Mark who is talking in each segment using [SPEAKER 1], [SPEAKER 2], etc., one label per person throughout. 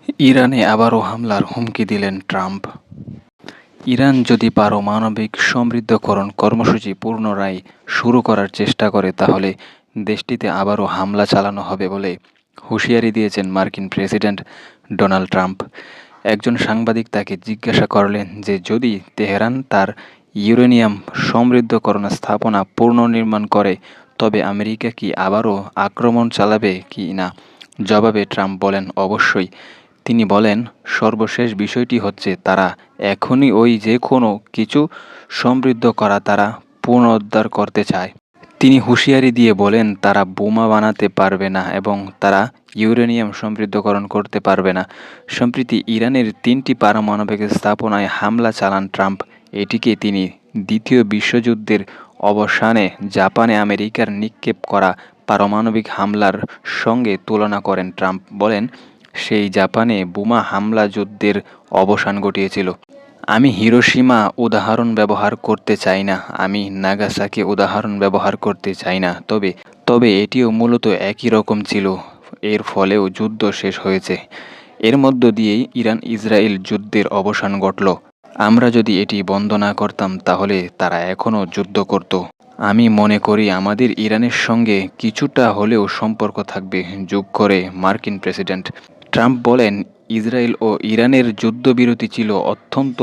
[SPEAKER 1] ইরানে আবারও হামলার হুমকি দিলেন ট্রাম্প। ইরান যদি পারমাণবিক সমৃদ্ধকরণ কর্মসূচি পুনরায় শুরু করার চেষ্টা করে তাহলে দেশটিতে আবারও হামলা চালানো হবে বলে হুঁশিয়ারি দিয়েছেন মার্কিন প্রেসিডেন্ট ডোনাল্ড ট্রাম্প। একজন সাংবাদিক তাকে জিজ্ঞাসা করলেন যে যদি তেহরান তার ইউরেনিয়াম সমৃদ্ধকরণ স্থাপনা পুনর্নির্মাণ করে তবে আমেরিকা কি আবারও আক্রমণ চালাবে কি না। জবাবে ট্রাম্প বলেন, অবশ্যই। তিনি বলেন, সর্বশেষ বিষয়টি হচ্ছে তারা এখনই ওই যে কোনো কিছু সমৃদ্ধ করা তারা পুনরুদ্ধার করতে চায়। তিনি হুঁশিয়ারি দিয়ে বলেন তারা বোমা বানাতে পারবে না এবং তারা ইউরেনিয়াম সমৃদ্ধকরণ করতে পারবে না। সম্প্রতি ইরানের 3টি পারমাণবিক স্থাপনায় হামলা চালান ট্রাম্প। এটিকে তিনি দ্বিতীয় বিশ্বযুদ্ধের অবসানে জাপানে আমেরিকার নিক্ষেপ করা পারমাণবিক হামলার সঙ্গে তুলনা করেন। ট্রাম্প বলেন, সেই জাপানে বোমা হামলা যুদ্ধের অবসান ঘটিয়েছিল। আমি হিরোশিমা উদাহরণ ব্যবহার করতে চাই না, আমি নাগাসাকি উদাহরণ ব্যবহার করতে চাই না, তবে এটিও মূলত একই রকম ছিল। এর ফলেও যুদ্ধ শেষ হয়েছে। এর মধ্য দিয়েই ইরান ইসরায়েল যুদ্ধের অবসান ঘটল। আমরা যদি এটি বন্ধ না করতাম তাহলে তারা এখনও যুদ্ধ করত। আমি মনে করি আমাদের ইরানের সঙ্গে কিছুটা হলেও সম্পর্ক থাকবে, যোগ করে মার্কিন প্রেসিডেন্ট ট্রাম্প বলেন, ইসরায়েল ও ইরানের যুদ্ধবিরতি ছিল অত্যন্ত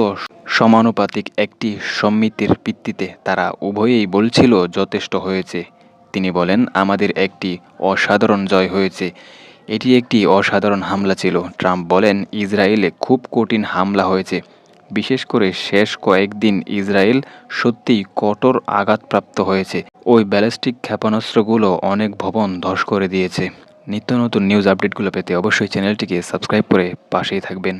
[SPEAKER 1] সমানুপাতিক একটি সম্মিতির ভিত্তিতে। তারা উভয়েই বলছিল যথেষ্ট হয়েছে। তিনি বলেন, আমাদের একটি অসাধারণ জয় হয়েছে। এটি একটি অসাধারণ হামলা ছিল। ট্রাম্প বলেন, ইসরায়েলে খুব কঠিন হামলা হয়েছে। বিশেষ করে শেষ কয়েকদিন ইসরায়েল সত্যিই কঠোর আঘাতপ্রাপ্ত হয়েছে। ওই ব্যালিস্টিক ক্ষেপণাস্ত্রগুলো অনেক ভবন ধ্বংস করে দিয়েছে। নিত্য নতুন নিউজ আপডেটগুলো পেতে অবশ্যই চ্যানেলটিকে সাবস্ক্রাইব করে পাশেই থাকবেন।